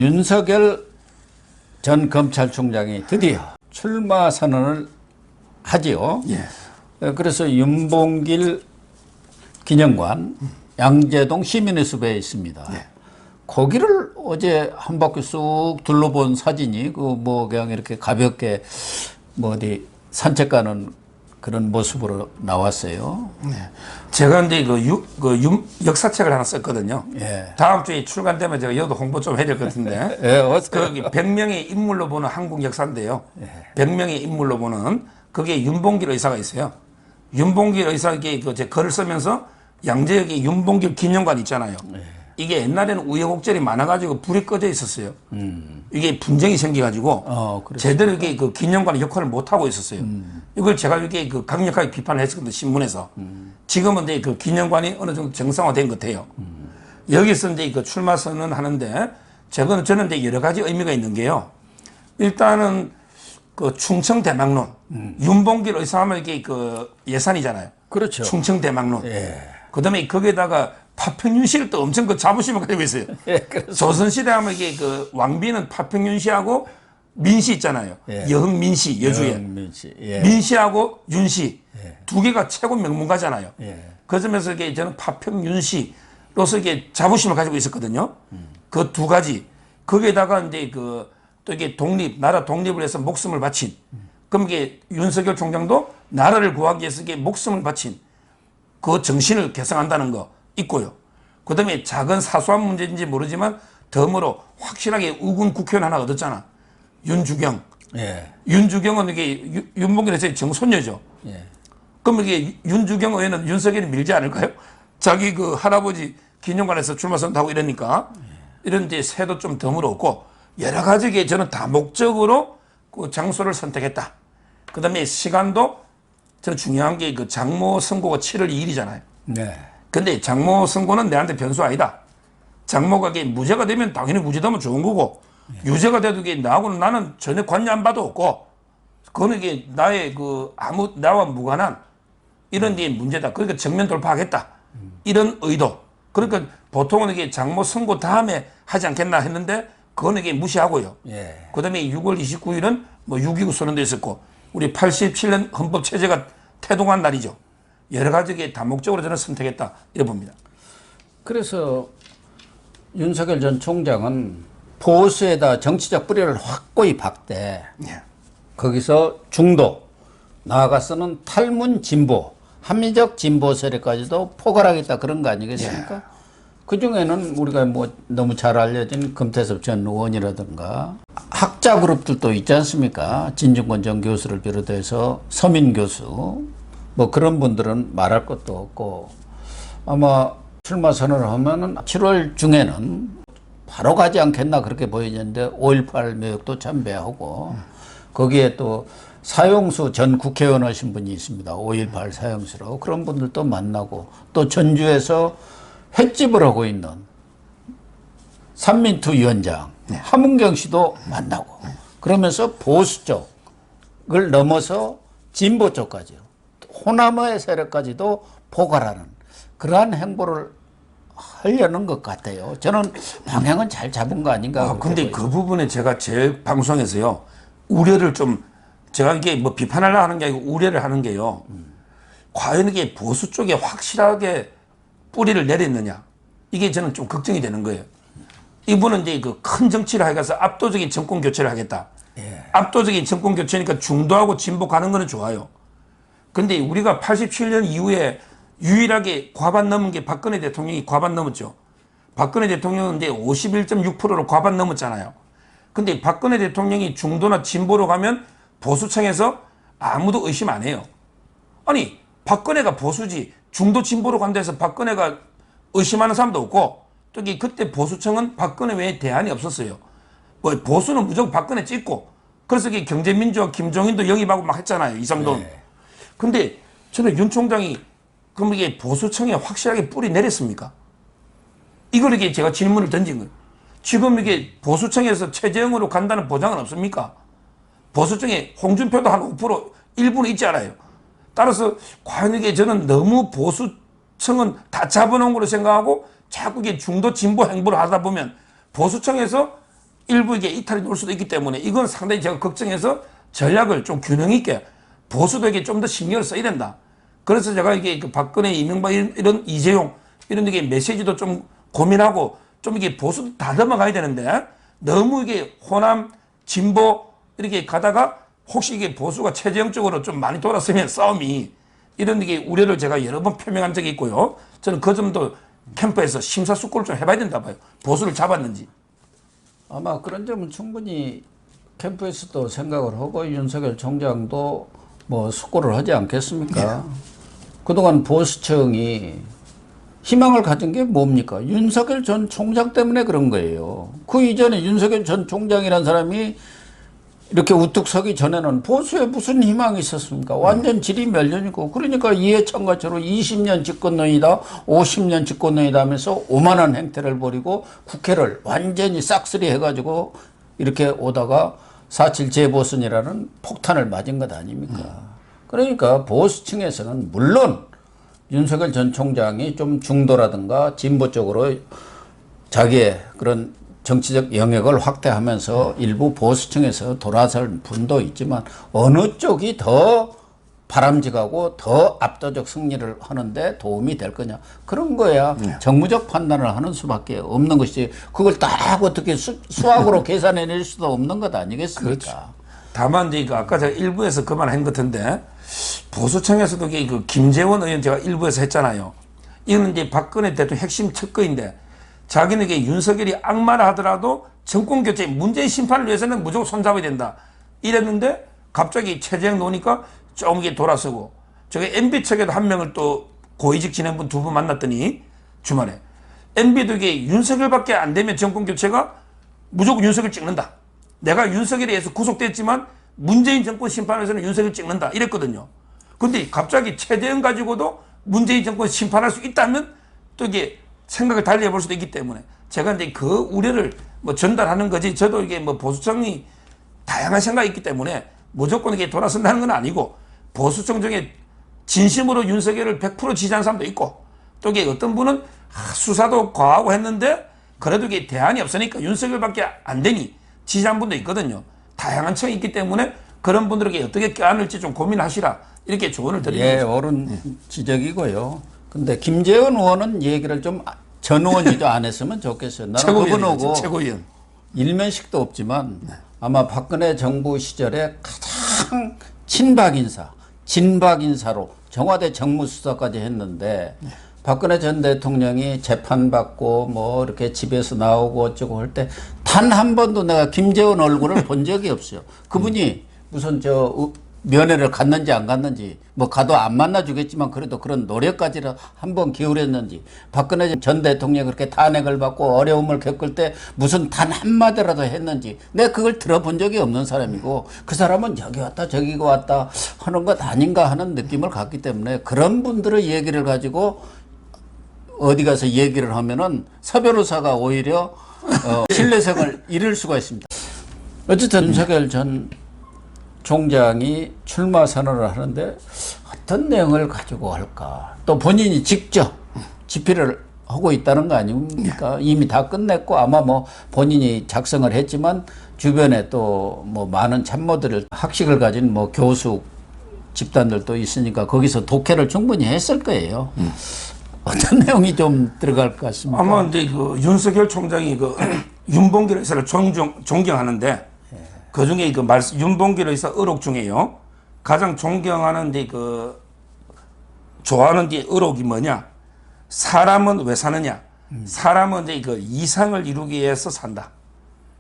윤석열 전 검찰총장이 드디어 출마 선언을 하지요. 예. 그래서 윤봉길 기념관 양재동 시민의 숲에 있습니다. 예. 거기를 어제 한 바퀴 쑥 둘러본 사진이 그냥 이렇게 가볍게 어디 산책 가는 그런 모습으로 나왔어요. 네. 제가 근데 역사책을 하나 썼거든요. 예. 다음 주에 출간되면 제가 여도 홍보 좀 해야 될 것 같은데. 거기 100명의 인물로 보는 한국 역사인데요. 100명의 인물로 보는 거기에 윤봉길 의사가 있어요. 윤봉길 의사에게 제 글을 쓰면서 양재역에 윤봉길 기념관 있잖아요. 이게 옛날에는 우여곡절이 많아가지고 불이 꺼져 있었어요. 이게 분쟁이 생겨가지고 제대로 이게 그 기념관의 역할을 못 하고 있었어요. 이걸 제가 이렇게 강력하게 비판을 했었거든요, 신문에서. 지금은 이제 그 기념관이 어느 정도 정상화된 것 같아요. 여기서 이제 그 출마 선언 하는데 저는 이제 여러 가지 의미가 있는 게요. 일단은 그 충청 대망론, 윤봉길 의사하면 이게 그 예산이잖아요. 그렇죠. 충청 대망론. 예. 그다음에 거기에다가 파평윤씨를 또 엄청 그 자부심을 가지고 있어요. 예, 조선시대 하면 이게 그 왕비는 파평윤씨하고 민씨 있잖아요. 예. 여흥민씨, 여주에. 여흥민씨. 예. 민씨하고 윤씨. 예. 두 개가 최고 명문가잖아요. 예. 그 점에서 이게 저는 파평윤씨로서 이게 자부심을 가지고 있었거든요. 그 두 가지. 거기에다가 이제 또 이게 나라 독립을 해서 목숨을 바친. 그럼 이게 윤석열 총장도 나라를 구하기 위해서 이게 목숨을 바친 그 정신을 개성한다는 거 있고요. 그 다음에 작은 사소한 문제인지 모르지만 덤으로 확실하게 우군 국회의원 하나 얻었잖아. 윤주경. 예. 윤주경은 이게 윤봉길 의사의 정손녀죠. 예. 그럼 이게 윤주경 의원은 윤석열이 밀지 않을까요? 자기 그 할아버지 기념관에서 출마 선언하고 이러니까 이런 데 새도 좀 덤으로 없고 여러 가지게 저는 다목적으로 그 장소를 선택했다. 그 다음에 시간도 저는 중요한 게 그 장모 선고가 7월 2일이잖아요. 네. 근데 장모 선고는 내한테 변수 아니다. 장모가 이게 무죄가 되면 당연히 무죄되면 좋은 거고 유죄가 돼도 이게 나는 전혀 관여 안 받아 없고 그거는 이게 나의 나와 무관한 이런 게 문제다. 그러니까 정면 돌파하겠다. 이런 의도. 그러니까 보통은 이게 장모 선고 다음에 하지 않겠나 했는데 그거는 이게 무시하고요. 예. 그 다음에 6월 29일은 6.29 선언도 있었고 우리 87년 헌법 체제가 태동한 날이죠. 여러 가지 다목적으로 저는 선택했다 이래 봅니다. 그래서 윤석열 전 총장은 보수에다 정치적 뿌리를 확고히 박되 예. 거기서 중도 나아가서는 탈문 진보 합리적 진보 세력까지도 포괄하겠다 그런 거 아니겠습니까? 예. 그중에는 우리가 너무 잘 알려진 금태섭 전 의원이라든가 학자 그룹들도 있지 않습니까? 진중권 전 교수를 비롯해서 서민 교수 그런 분들은 말할 것도 없고 아마 출마 선언을 하면은 7월 중에는 바로 가지 않겠나 그렇게 보이는데 5.18 묘역도 참배하고 거기에 또 사용수 전 국회의원 하신 분이 있습니다. 5.18 사용수로 그런 분들도 만나고 또 전주에서 횟집을 하고 있는 삼민투 위원장 함은경 씨도 만나고 그러면서 보수 쪽을 넘어서 진보 쪽까지요. 호남의 세력까지도 포괄하는 그러한 행보를 하려는 것 같아요. 저는 방향은 잘 잡은 거 아닌가. 근데 그 부분에 제가 제일 방송에서요 우려를 좀 제가 이게 비판하려고 하는 게 아니고 우려를 하는 게요. 과연 이게 보수 쪽에 확실하게 뿌리를 내렸느냐. 이게 저는 좀 걱정이 되는 거예요. 이분은 이제 그 큰 정치를 해가서 압도적인 정권 교체를 하겠다. 예. 압도적인 정권 교체니까 중도하고 진보 가는 거는 좋아요. 근데 우리가 87년 이후에 유일하게 과반 넘은 게 박근혜 대통령이 과반 넘었죠. 박근혜 대통령은 이제 51.6%로 과반 넘었잖아요. 근데 박근혜 대통령이 중도나 진보로 가면 보수층에서 아무도 의심 안 해요. 아니, 박근혜가 보수지 중도 진보로 간다 해서 박근혜가 의심하는 사람도 없고 저기 그때 보수층은 박근혜 외에 대안이 없었어요. 보수는 무조건 박근혜 찍고 그래서 경제민주화 김종인도 영입하고 막 했잖아요. 이상돈. 네. 근데 저는 윤 총장이 그럼 이게 보수층에 확실하게 뿌리 내렸습니까? 이걸 이게 제가 질문을 던진 거예요. 지금 이게 보수층에서 최재형으로 간다는 보장은 없습니까? 보수층에 홍준표도 한 5%, 1%는 있지 않아요. 따라서 과연 이게 저는 너무 보수층은 다 잡아놓은 걸로 생각하고 자꾸 이게 중도 진보 행보를 하다 보면 보수층에서 일부 이게 이탈이 올 수도 있기 때문에 이건 상당히 제가 걱정해서 전략을 좀 균형 있게 보수도에게 좀 더 신경을 써야 된다. 그래서 제가 이게 그 박근혜, 이명박 이런 이재용 이런 이게 메시지도 좀 고민하고 좀 이게 보수 다 넘어가야 되는데 너무 이게 호남, 진보 이렇게 가다가 혹시 이게 보수가 체제형적으로 좀 많이 돌았으면 싸움이 이런 게 우려를 제가 여러 번 표명한 적이 있고요. 저는 그 점도 캠프에서 심사숙고를 좀 해봐야 된다 봐요. 보수를 잡았는지. 아마 그런 점은 충분히 캠프에서도 생각을 하고 윤석열 총장도 뭐 숙고를 하지 않겠습니까? 그동안 보수청이 희망을 가진 게 뭡니까? 윤석열 전 총장 때문에 그런 거예요. 그 이전에 윤석열 전 총장이라는 사람이 이렇게 우뚝 서기 전에는 보수에 무슨 희망이 있었습니까? 완전 질이 멸련이고 그러니까 이해찬과처럼 20년 집권론이다 50년 집권론이다 하면서 오만한 행태를 벌이고 국회를 완전히 싹쓸이 해가지고 이렇게 오다가 4.7 재보선이라는 폭탄을 맞은 것 아닙니까? 그러니까 보수층에서는 물론 윤석열 전 총장이 좀 중도라든가 진보 쪽으로 자기의 그런 정치적 영역을 확대하면서 일부 보수층에서 돌아설 분도 있지만 어느 쪽이 더 바람직하고 더 압도적 승리를 하는데 도움이 될 거냐 그런 거야 정무적 판단을 하는 수밖에 없는 것이지 그걸 딱 어떻게 수학으로 계산해낼 수도 없는 것 아니겠습니까? 그렇죠. 다만 이제 아까 제가 일부에서 그 말 한 것 같은데 보수청에서도 그 김재원 의원 제가 일부에서 했잖아요. 이거는 이제 박근혜 대통령 핵심 측근인데 자기는 이게 윤석열이 악마라 하더라도 정권 교체 문재인 심판을 위해서는 무조건 손잡아야 된다. 이랬는데 갑자기 체제형 놓으니까 좀 이게 돌아서고 저게 MB 측에도 한 명을 또 고위직 진행분 두 분 만났더니 주말에 MB도 이게 윤석열밖에 안 되면 정권 교체가 무조건 윤석열 찍는다. 내가 윤석열에 의해서 구속됐지만 문재인 정권 심판에서는 윤석열 찍는다. 이랬거든요. 근데 갑자기 체제형 가지고도 문재인 정권 심판할 수 있다면 또 이게 생각을 달리 해볼 수도 있기 때문에 제가 이제 그 우려를 뭐 전달하는 거지 저도 이게 뭐 보수청이 다양한 생각이 있기 때문에 무조건 이게 돌아선다는 건 아니고 보수청 중에 진심으로 윤석열을 100% 지지하는 사람도 있고 또 이게 어떤 분은 수사도 과하고 했는데 그래도 이게 대안이 없으니까 윤석열밖에 안 되니 지지한 분도 있거든요. 다양한 청이 있기 때문에 그런 분들에게 어떻게 껴안을지 좀 고민하시라 이렇게 조언을 드립니다. 예, 옳은 지적이고요. 근데 김재원 의원은 얘기를 좀 전 의원이도 안 했으면 좋겠어요. 나는 그분하고 최고위원. 일면식도 없지만 아마 박근혜 정부 시절에 가장 친박 인사, 진박 인사로 청와대 정무수석까지 했는데 박근혜 전 대통령이 재판받고 뭐 이렇게 집에서 나오고 어쩌고 할 때 단 한 번도 내가 김재원 얼굴을 본 적이 없어요. 그분이 무슨 면회를 갔는지 안 갔는지 뭐 가도 안 만나주겠지만 그래도 그런 노력까지는 한번 기울였는지 박근혜 전 대통령이 그렇게 탄핵을 받고 어려움을 겪을 때 무슨 단 한마디라도 했는지 내가 그걸 들어본 적이 없는 사람이고 그 사람은 여기 왔다 저기 왔다 하는 것 아닌가 하는 느낌을 갖기 때문에 그런 분들의 얘기를 가지고 어디 가서 얘기를 하면은 서 변호사가 오히려 신뢰성을 잃을 수가 있습니다. 어쨌든 윤석열 전 총장이 출마 선언을 하는데 어떤 내용을 가지고 할까? 또 본인이 직접 집필을 하고 있다는 거 아닙니까? 이미 다 끝냈고 아마 뭐 본인이 작성을 했지만 주변에 또 뭐 많은 참모들을 학식을 가진 뭐 교수 집단들도 있으니까 거기서 독해를 충분히 했을 거예요. 어떤 내용이 좀 들어갈 것 같습니까? 아마 이제 그 윤석열 총장이 그 윤봉길 의사를 존경하는데 그 중에 그 윤봉길 의사 의록 중에요. 가장 존경하는 이제 그 좋아하는 이제 의록이 뭐냐? 사람은 왜 사느냐? 사람은 이제 그 이상을 이루기 위해서 산다.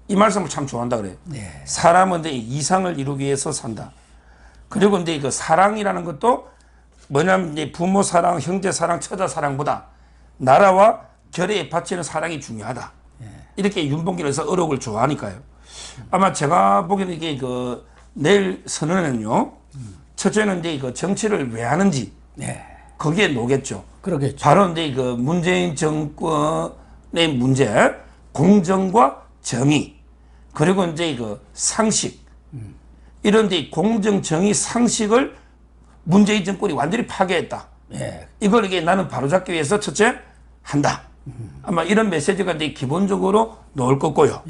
이 말씀을 참 좋아한다 그래요. 네. 사람은 이제 이상을 이루기 위해서 산다. 그리고 이제 그 사랑이라는 것도 뭐냐면 이제 부모 사랑, 형제 사랑, 처자 사랑보다 나라와 결의에 바치는 사랑이 중요하다. 이렇게 윤봉길 의사 의록을 좋아하니까요. 아마 제가 보기에는 이게 그 내일 선언에는요. 첫째는 이제 그 정치를 왜 하는지 거기에 놓겠죠. 그러겠죠. 바로 이제 그 문재인 정권의 문제, 공정과 정의, 그리고 이제 그 상식 이런 이제 공정, 정의, 상식을 문재인 정권이 완전히 파괴했다. 이걸 이게 나는 바로잡기 위해서 첫째 한다. 아마 이런 메시지가 이제 기본적으로 나올 거고요.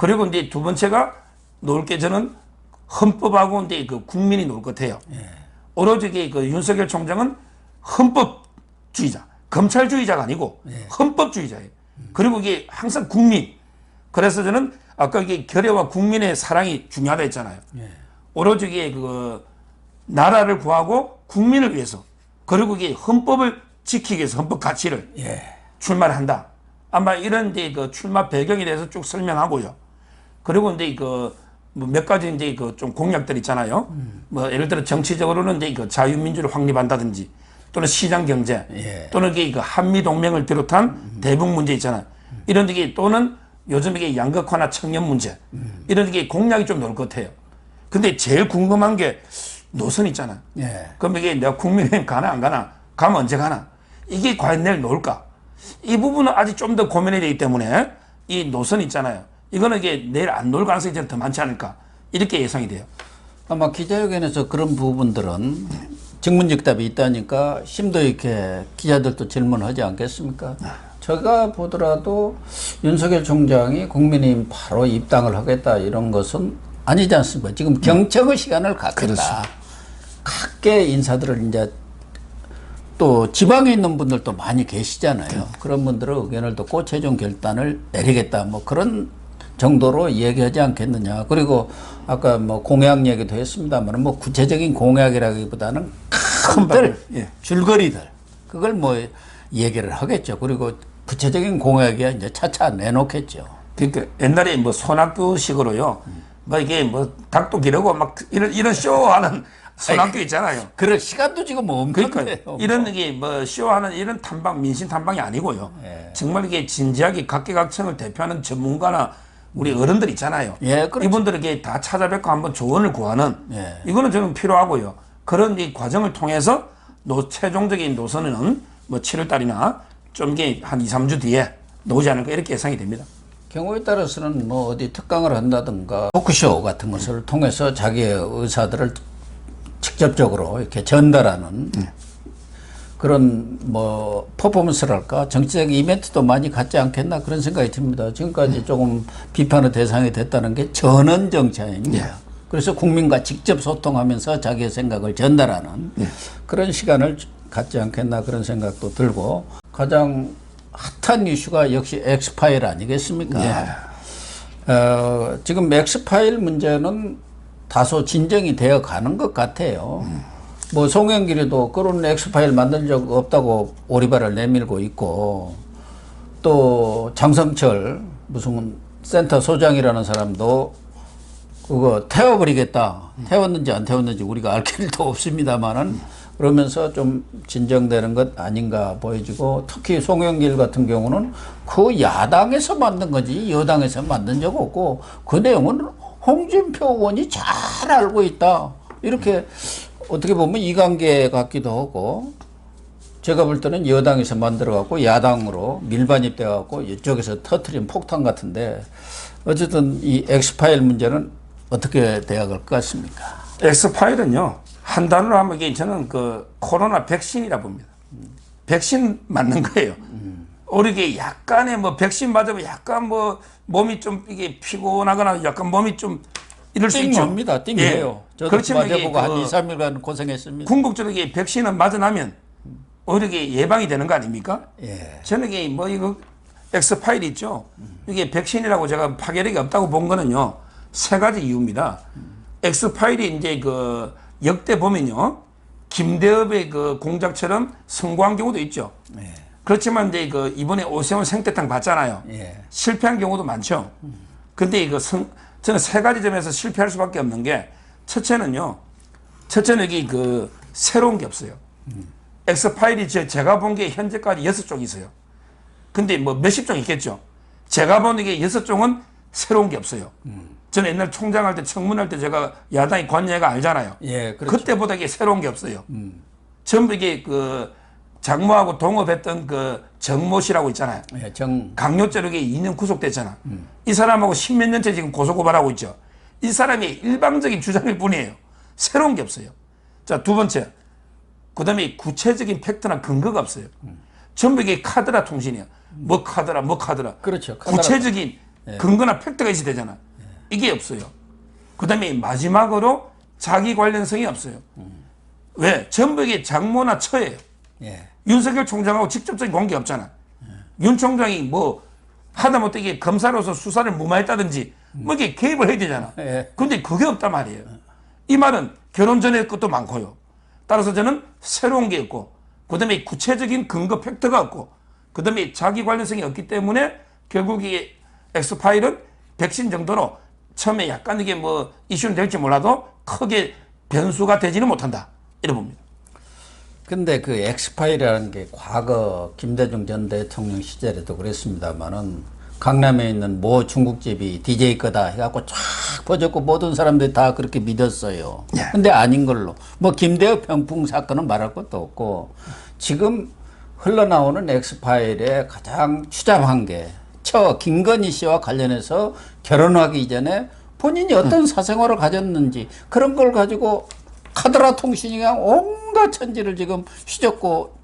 그리고 이제 두 번째가 놓을 게 저는 헌법하고 이제 그 국민이 놓을 것 같아요. 오로지 그 윤석열 총장은 헌법주의자, 검찰주의자가 아니고 헌법주의자예요. 그리고 이게 항상 국민. 그래서 저는 아까 이게 결여와 국민의 사랑이 중요하다 했잖아요. 오로지 이게 그 나라를 구하고 국민을 위해서 그리고 이게 헌법을 지키기 위해서 헌법 가치를 출마를 한다. 아마 이런 이제 그 출마 배경에 대해서 쭉 설명하고요. 그리고 이제 그 뭐 몇 가지 이제 그 좀 공약들 있잖아요. 뭐 예를 들어 정치적으로는 이제 그 자유민주를 확립한다든지 또는 시장 경제 또는 이게 그 한미 동맹을 비롯한 대북 문제 있잖아요. 이런 게 또는 요즘 이게 양극화나 청년 문제 이런 게 공약이 좀 나올 것 같아요. 근데 제일 궁금한 게 노선 있잖아요. 그럼 이게 내가 국민의힘 가나 안 가나? 가면 언제 가나? 이게 과연 내일 나올까? 이 부분은 아직 좀 더 고민이 되기 때문에 이 노선 있잖아요. 이거는 이게 내일 안 나올 가능성이 좀 더 많지 않을까? 이렇게 예상이 돼요. 아마 기자회견에서 그런 부분들은 직문직답이 있다니까 심도 있게 기자들도 질문하지 않겠습니까? 제가 보더라도 윤석열 총장이 국민의힘 바로 입당을 하겠다 이런 것은 아니지 않습니까? 지금 경청의 시간을 갖겠다. 각계 인사들을 이제 또 지방에 있는 분들도 많이 계시잖아요. 그런 분들의 의견을 듣고 최종 결단을 내리겠다. 뭐 그런 정도로 얘기하지 않겠느냐. 그리고 아까 뭐 공약 얘기도 했습니다만 뭐 구체적인 공약이라기보다는 큰들 줄거리들 그걸 뭐 얘기를 하겠죠. 그리고 구체적인 공약이 이제 차차 내놓겠죠. 그러니까 옛날에 뭐 손학규식으로요. 뭐 이게 뭐 닭도 기르고 막 이런 쇼하는 손학규 있잖아요. 그럴 시간도 지금 없는데요. 그러니까 이런 게 뭐 쇼하는 이런 탐방 민심 탐방이 아니고요. 정말 이게 진지하게 각계각층을 대표하는 전문가나 우리 어른들 있잖아요. 그렇죠. 이분들에게 다 찾아뵙고 한번 조언을 구하는 이거는 저는 필요하고요. 그런 이 과정을 통해서 최종적인 노선은 뭐 7월 달이나 좀 이게 한 2, 3주 뒤에 나오지 않을까 이렇게 예상이 됩니다. 경우에 따라서는 뭐 어디 특강을 한다든가 토크쇼 같은 것을 통해서 자기의 의사들을 직접적으로 이렇게 전달하는 그런 뭐 퍼포먼스랄까 정치적인 이벤트도 많이 갖지 않겠나 그런 생각이 듭니다. 지금까지 조금 비판의 대상이 됐다는 게 전원 정치 아닙니까? 그래서 국민과 직접 소통하면서 자기의 생각을 전달하는 그런 시간을 갖지 않겠나 그런 생각도 들고 가장 핫한 이슈가 역시 엑스파일 아니겠습니까? 지금 엑스파일 문제는 다소 진정이 되어 가는 것 같아요. 뭐 송영길이도 그런 엑스파일 만든 적 없다고 오리발을 내밀고 있고 또 장성철 무슨 센터 소장이라는 사람도 그거 태워버리겠다. 태웠는지 안 태웠는지 우리가 알 길도 없습니다만은 그러면서 좀 진정되는 것 아닌가 보여지고 특히 송영길 같은 경우는 그 야당에서 만든 거지 여당에서 만든 적 없고 그 내용은 홍준표 의원이 잘 알고 있다. 이렇게 어떻게 보면 이관계 같기도 하고 제가 볼 때는 여당에서 만들어갖고 야당으로 밀반입돼갖고 이쪽에서 터트린 폭탄 같은데 어쨌든 이 엑스파일 문제는 어떻게 돼야할 것 같습니까? 엑스파일은요 한 단어로 하면 이게 저는 그 코로나 백신이라 봅니다. 백신 맞는 거예요. 우리 이게 약간의 뭐 백신 맞으면 약간 뭐 몸이 좀 이게 피곤하거나 약간 몸이 좀 이럴 수 있죠. 띵합니다. 띵해요. 저도 맞아보고 한 2, 3일간 고생했습니다. 궁극적으로 이게 백신을 맞아 나면 오히려 이게 예방이 되는 거 아닙니까? 저는 이게 뭐 이거 엑스파일 있죠. 이게 백신이라고 제가 파괴력이 없다고 본 거는요. 세 가지 이유입니다. 엑스파일이 이제 그 역대 보면요. 김대엽의 그 공작처럼 성공한 경우도 있죠. 그렇지만 이제 그 이번에 오세훈 생태탕 봤잖아요. 실패한 경우도 많죠. 근데 이거 저는 세 가지 점에서 실패할 수밖에 없는 게 첫째는요. 첫째는 여기 그 새로운 게 없어요. 엑스파일이 제가 본 게 현재까지 6종 있어요. 근데 뭐 몇십 종 있겠죠. 제가 본 게 6종은 새로운 게 없어요. 저는 옛날 총장할 때 청문할 때 제가 야당이 관여가 알잖아요. 그렇죠. 그때보다 이게 새로운 게 없어요. 전부 이게 그 장모하고 동업했던 그 정모 씨라고 있잖아요. 강요죄로 이게 2년 구속됐잖아. 이 사람하고 10몇 년째 지금 고소고발하고 있죠. 이 사람이 일방적인 주장일 뿐이에요. 새로운 게 없어요. 자, 두 번째. 그 다음에 구체적인 팩트나 근거가 없어요. 전부 이게 카드라 통신이야. 뭐 카드라. 그렇죠. 구체적인 근거나 팩트가 있어야 되잖아. 이게 없어요. 그 다음에 마지막으로 자기 관련성이 없어요. 왜? 전부 이게 장모나 처예요. 예. 윤석열 총장하고 직접적인 관계 없잖아. 윤 총장이 뭐 하다못해 이게 검사로서 수사를 무마했다든지 뭐 이게 개입을 해야 되잖아. 근데 그게 없단 말이에요. 이 말은 결혼 전에 것도 많고요. 따라서 저는 새로운 게 없고, 그 다음에 구체적인 근거 팩트가 없고, 그 다음에 자기 관련성이 없기 때문에 결국 이 엑스파일은 백신 정도로 처음에 약간 이게 뭐 이슈는 될지 몰라도 크게 변수가 되지는 못한다. 이래 봅니다. 근데 그 엑스파일이라는 게 과거 김대중 전 대통령 시절에도 그랬습니다만은 강남에 있는 모 중국집이 DJ 거다 해갖고 쫙 퍼졌고 모든 사람들이 다 그렇게 믿었어요. 근데 아닌 걸로. 뭐 김대호 병풍 사건은 말할 것도 없고 지금 흘러나오는 엑스파일의 가장 추잡한 게 김건희 씨와 관련해서 결혼하기 이전에 본인이 어떤 사생활을 가졌는지 그런 걸 가지고 카드라 통신이 그냥 온갖 천지를 지금 휘젓고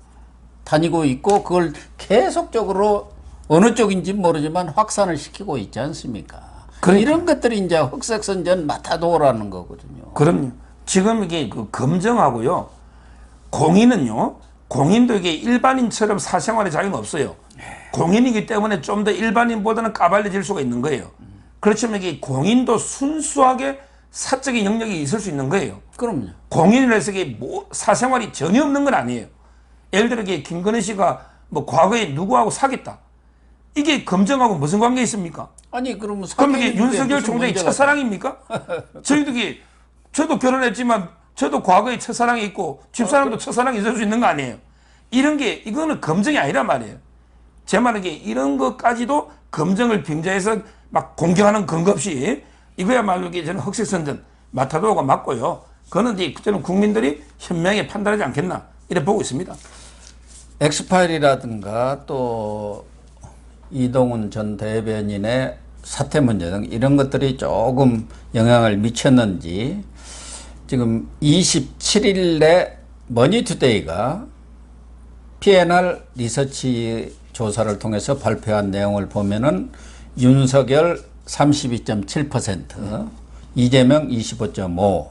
다니고 있고 그걸 계속적으로 어느 쪽인지 모르지만 확산을 시키고 있지 않습니까? 그러니까. 이런 것들이 이제 흑색선전 마타도라는 거거든요. 그럼요. 지금 이게 그 검정하고요. 공인은요. 공인도 이게 일반인처럼 사생활의 자유는 없어요. 공인이기 때문에 좀 더 일반인보다는 까발려질 수가 있는 거예요. 그렇지만 이게 공인도 순수하게 사적인 영역이 있을 수 있는 거예요. 그럼요. 공인이라서 이게 뭐 사생활이 전혀 없는 건 아니에요. 예를 들어 이게 김건희 씨가 뭐 과거에 누구하고 사귀었다. 이게 검정하고 무슨 관계 있습니까? 아니 그러면 이게 윤석열 총장이 첫사랑입니까? 저도 결혼했지만 저도 과거에 첫사랑이 있고 집사람도 첫사랑이 있을 수 있는 거 아니에요? 이런 게 이거는 검증이 아니란 말이에요. 제 말은 이게 이런 것까지도 검증을 빙자해서 막 공격하는 근거 없이 이거야말로 이게 저는 흑색선전 마타도가 맞고요. 그거는 이제 저는 국민들이 현명하게 판단하지 않겠나 이렇게 보고 있습니다. 엑스파일이라든가 또 이동훈 전 대변인의 사퇴 문제 등 이런 것들이 조금 영향을 미쳤는지 지금 27일에 머니투데이가 PNR 리서치 조사를 통해서 발표한 내용을 보면은 윤석열 32.7%, 이재명 25.5,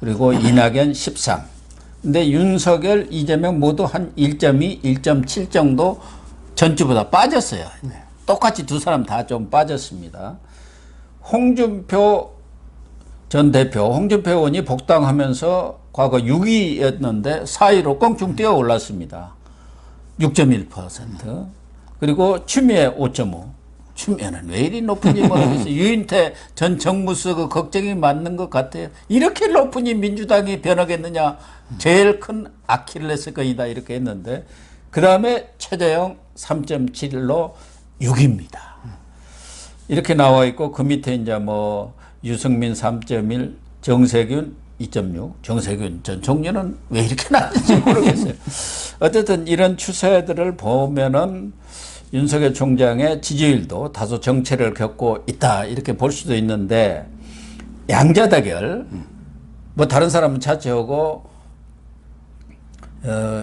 그리고 이낙연 13. 근데 윤석열, 이재명 모두 한 1.2, 1.7 정도 전주보다 빠졌어요. 똑같이 두 사람 다 좀 빠졌습니다. 홍준표 전 대표, 홍준표 의원이 복당하면서 과거 6위였는데 4위로 껑충 뛰어 올랐습니다. 6.1%. 그리고 추미애 5.5. 추미애는 왜 이리 높은지 모르겠어요. 유인태 전 정무수 그 걱정이 맞는 것 같아요. 이렇게 높으니 민주당이 변하겠느냐. 제일 큰 아킬레스건이다 이렇게 했는데 그 다음에 최재형 3.7로 6위입니다. 이렇게 나와 있고 그 밑에 이제 뭐 유승민 3.1, 정세균 2.6. 정세균 전 총리는 왜 이렇게 낮은지 모르겠어요. 어쨌든 이런 추세들을 보면은 윤석열 총장의 지지율도 다소 정체를 겪고 있다 이렇게 볼 수도 있는데 양자 대결 뭐 다른 사람은 차치하고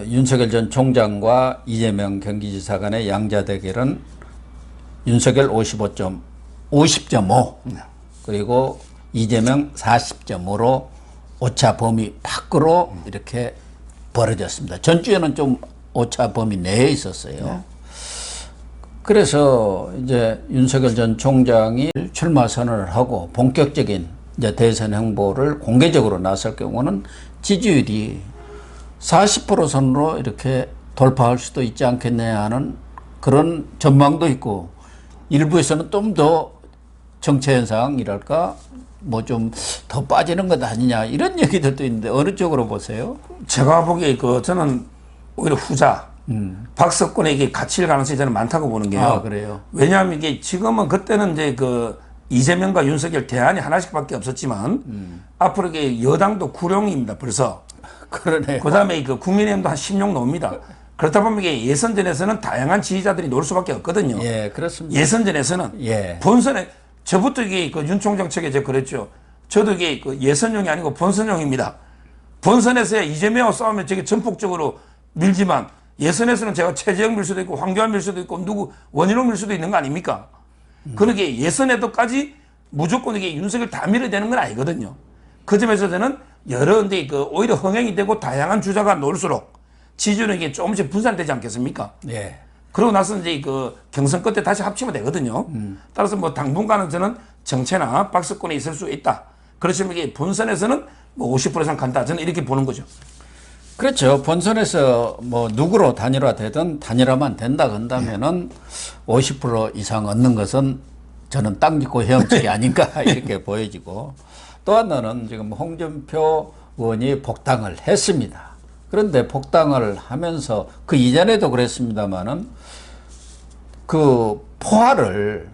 윤석열 전 총장과 이재명 경기지사 간의 양자 대결은 윤석열 50.5 그리고 이재명 40.5로 오차 범위 밖으로 이렇게 벌어졌습니다. 전주에는 좀 오차 범위 내에 있었어요. 그래서 이제 윤석열 전 총장이 출마 선언을 하고 본격적인 이제 대선 행보를 공개적으로 나설 경우는 지지율이 40% 선으로 이렇게 돌파할 수도 있지 않겠냐 하는 그런 전망도 있고 일부에서는 좀 더 정체 현상이랄까 뭐 좀 더 빠지는 것 아니냐 이런 얘기들도 있는데 어느 쪽으로 보세요? 제가 보기에 저는 오히려 후자. 박석권에게 갇힐 가능성이 저는 많다고 보는 게요. 아, 그래요? 왜냐하면 이게 지금은 그때는 이제 이재명과 윤석열 대안이 하나씩밖에 없었지만 앞으로 이게 여당도 구룡입니다. 벌써. 그러네요. 그다음에 국민의힘도 한 16 나옵니다. 그렇다 보면 이게 예선전에서는 다양한 지지자들이 놀 수밖에 없거든요. 예, 그렇습니다. 예선전에서는 본선에 저부터 이게 윤 총장 측에 제가 그랬죠. 저도 이게 예선용이 아니고 본선용입니다. 본선에서야 이재명하고 싸우면 저게 전폭적으로 밀지만 예선에서는 제가 최재형 밀 수도 있고 황교안 밀 수도 있고 누구 원희룡 밀 수도 있는 거 아닙니까? 그러게 예선에도까지 무조건 이게 윤석열 다 밀어야 되는 건 아니거든요. 그 점에서 저는 여러 근데 오히려 흥행이 되고 다양한 주자가 나올수록 지지율은 이게 조금씩 분산되지 않겠습니까? 예. 그러고 나서 이제 그 경선 끝에 다시 합치면 되거든요. 따라서 뭐 당분간은 저는 정체나 박스권에 있을 수 있다. 그렇지만 이게 본선에서는 뭐 50% 이상 간다. 저는 이렇게 보는 거죠. 그렇죠. 본선에서 뭐 누구로 단일화되든 단일화만 된다 한다면은 50% 이상 얻는 것은 저는 땅 짚고 헤엄치기 아닌가 이렇게 보여지고, 또 하나는 지금 홍준표 의원이 복당을 했습니다. 그런데 복당을 하면서 그 이전에도 그랬습니다만은 그 포화를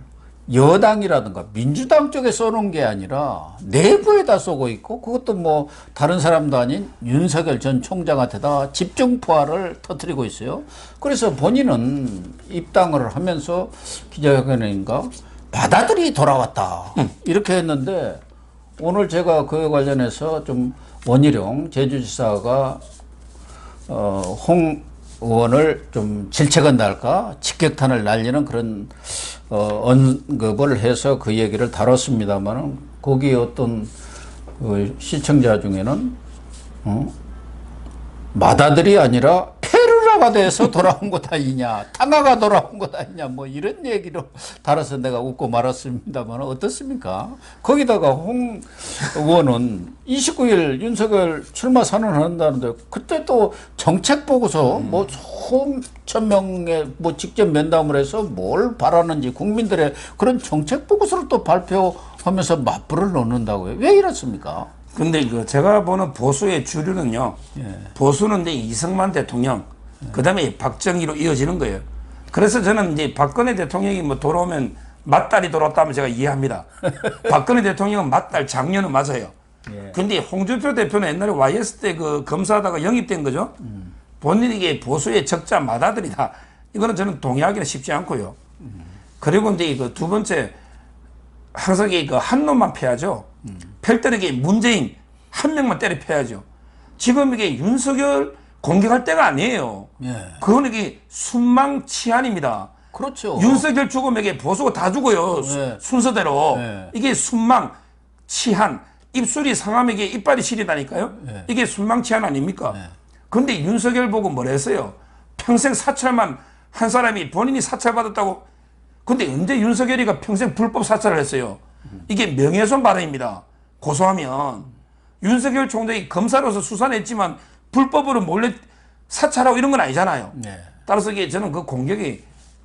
여당이라든가 민주당 쪽에 쏘는 게 아니라 내부에다 쏘고 있고, 그것도 뭐 다른 사람도 아닌 윤석열 전 총장한테다 집중 포화를 터뜨리고 있어요. 그래서 본인은 입당을 하면서 기자회견인가 바다들이 돌아왔다 이렇게 했는데, 오늘 제가 그에 관련해서 좀 원희룡 제주지사가 홍 의원을 좀 질책한다 할까 직격탄을 날리는 그런 언급을 해서 그 얘기를 다뤘습니다만은, 거기 어떤 시청자 중에는 마다들이 아니라 페루라가 돼서 돌아온 것 아니냐, 탕화가 돌아온 것 아니냐, 뭐 이런 얘기로 달아서 내가 웃고 말았습니다만 어떻습니까? 거기다가 홍 의원은 29일 윤석열 출마 선언한다는데, 그때 또 정책 보고서 뭐 수천 명의 뭐 직접 면담을 해서 뭘 바라는지 국민들의 그런 정책 보고서를 또 발표하면서 맞불을 놓는다고요. 왜 이렇습니까? 근데 그 제가 보는 보수의 주류는요. 보수는 이제 이승만 대통령, 그다음에 박정희로 이어지는 거예요. 그래서 저는 이제 박근혜 대통령이 뭐 돌아오면 맞달이 돌아왔다면 제가 이해합니다. 박근혜 대통령은 맞달 장녀는 맞아요. 근데 홍준표 대표는 옛날에 YS 때 그 검사하다가 영입된 거죠. 본인이 이게 보수의 적자 마다들이다. 이거는 저는 동의하기는 쉽지 않고요. 그리고 이제 그 두 번째, 항상 이게 그 한 놈만 패야죠. 팰 때는 이게 문재인 한 명만 때려 패야죠. 지금 이게 윤석열 공격할 때가 아니에요. 그건 이게 순망치한입니다. 그렇죠. 윤석열 죽으면 이게 보수가 다 죽어요. 순서대로. 이게 순망치한, 입술이 상하면 이게 이빨이 시리다니까요. 이게 순망치한 아닙니까? 근데 윤석열 보고 뭐라 했어요? 평생 사찰만 한 사람이 본인이 사찰받았다고. 근데 언제 윤석열이가 평생 불법 사찰을 했어요? 이게 명예훼손 발언입니다. 고소하면. 윤석열 총장이 검사로서 수사는 했지만 불법으로 몰래 사찰하고 이런 건 아니잖아요. 따라서 이게 저는 그 공격이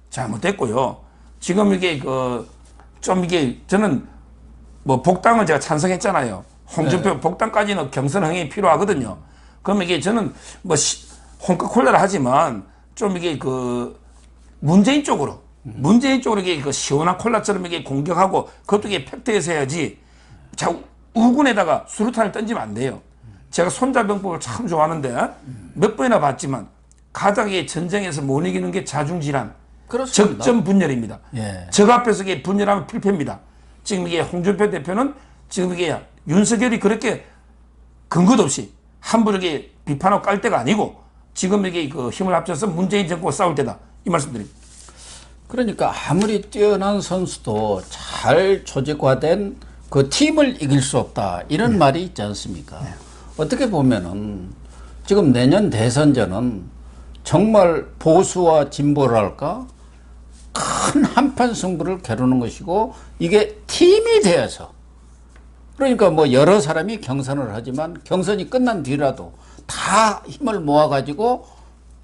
잘못됐고요. 지금 이게 좀 이게 저는 뭐 복당을 제가 찬성했잖아요. 홍준표 복당까지는 경선 흥행이 필요하거든요. 그러면 이게 저는 뭐 홍카콜라를 하지만 좀 이게 그 문재인 쪽으로 이게 그 시원한 콜라처럼 이게 공격하고, 그것도 이게 팩트에서 해야지. 자, 우군에다가 수류탄을 던지면 안 돼요. 제가 손자병법을 참 좋아하는데 몇 번이나 봤지만 가장 이게 전쟁에서 못 이기는 게 자중질환, 그렇습니다. 적점분열입니다. 적 앞에서 이게 분열하면 필패입니다. 지금 이게 홍준표 대표는 지금 이게 윤석열이 그렇게 근거도 없이 함부로 이게 비판하고 깔 때가 아니고, 지금 이게 그 힘을 합쳐서 문재인 정권과 싸울 때다. 이 말씀드립니다. 그러니까 아무리 뛰어난 선수도 잘 조직화된 그 팀을 이길 수 없다, 이런 말이 있지 않습니까? 어떻게 보면은 지금 내년 대선전은 정말 보수와 진보랄까 큰 한판 승부를 겨루는 것이고, 이게 팀이 되어서, 그러니까 뭐 여러 사람이 경선을 하지만 경선이 끝난 뒤라도 다 힘을 모아가지고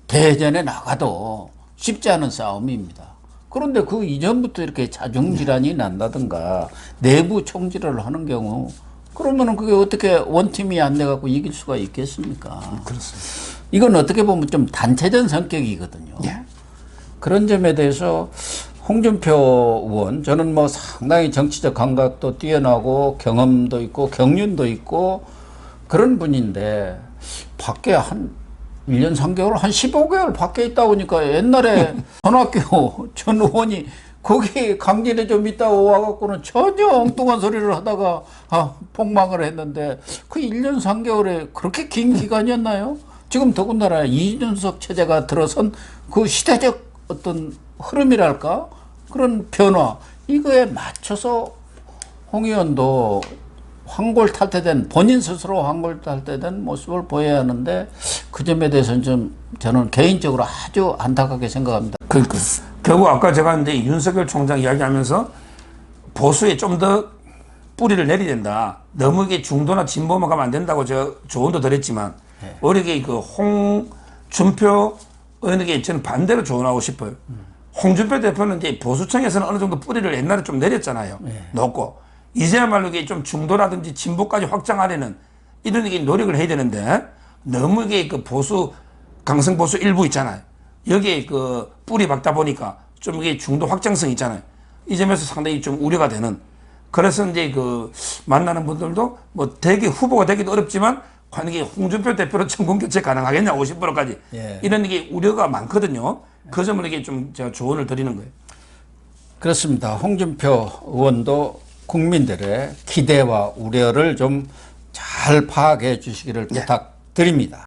대전에 나가도 쉽지 않은 싸움입니다. 그런데 그 이전부터 이렇게 자중질환이 난다든가 내부 총질을 하는 경우, 그러면은 그게 어떻게 원팀이 안 돼갖고 이길 수가 있겠습니까? 그렇습니다. 이건 어떻게 보면 좀 단체전 성격이거든요. 그런 점에 대해서 홍준표 의원, 저는 뭐 상당히 정치적 감각도 뛰어나고 경험도 있고 경륜도 있고 그런 분인데, 밖에 한 1년 3개월, 한 15개월 밖에 있다 보니까 옛날에 전학교 전 의원이 거기 강진에 좀 있다 와갖고는 전혀 엉뚱한 소리를 하다가 폭망을 했는데, 그 1년 3개월에 그렇게 긴 기간이었나요? 지금 더군다나 이준석 체제가 들어선 그 시대적 어떤 흐름이랄까? 그런 변화, 이거에 맞춰서 홍 의원도 황골탈퇴된 본인 스스로 황골탈퇴된 모습을 보여야 하는데 그 점에 대해서는 좀 저는 개인적으로 아주 안타깝게 생각합니다. 그러니까 결국 아까 제가 이제 윤석열 총장 이야기하면서 보수에 좀 더 뿌리를 내려야 된다. 너무 이게 중도나 진보만 가면 안 된다고 제가 조언도 드렸지만 오히려 그 홍준표 의원에게 저는 반대로 조언하고 싶어요. 홍준표 대표는 이제 보수층에서는 어느 정도 뿌리를 옛날에 좀 내렸잖아요. 놓고 이제야말로 이게 좀 중도라든지 진보까지 확장하려는 이런 이게 노력을 해야 되는데 너무 이게 그 보수 강성 보수 일부 있잖아요. 여기에 그 뿌리 박다 보니까 좀 이게 중도 확장성 있잖아요. 이 점에서 상당히 좀 우려가 되는. 그래서 이제 그 만나는 분들도 뭐 대개 후보가 되기도 어렵지만 과연 이게 홍준표 대표로 정권 교체 가능하겠냐 50%까지 이런 이게 우려가 많거든요. 그 점을 이게 좀 제가 조언을 드리는 거예요. 그렇습니다. 홍준표 의원도 국민들의 기대와 우려를 좀 잘 파악해 주시기를 부탁드립니다.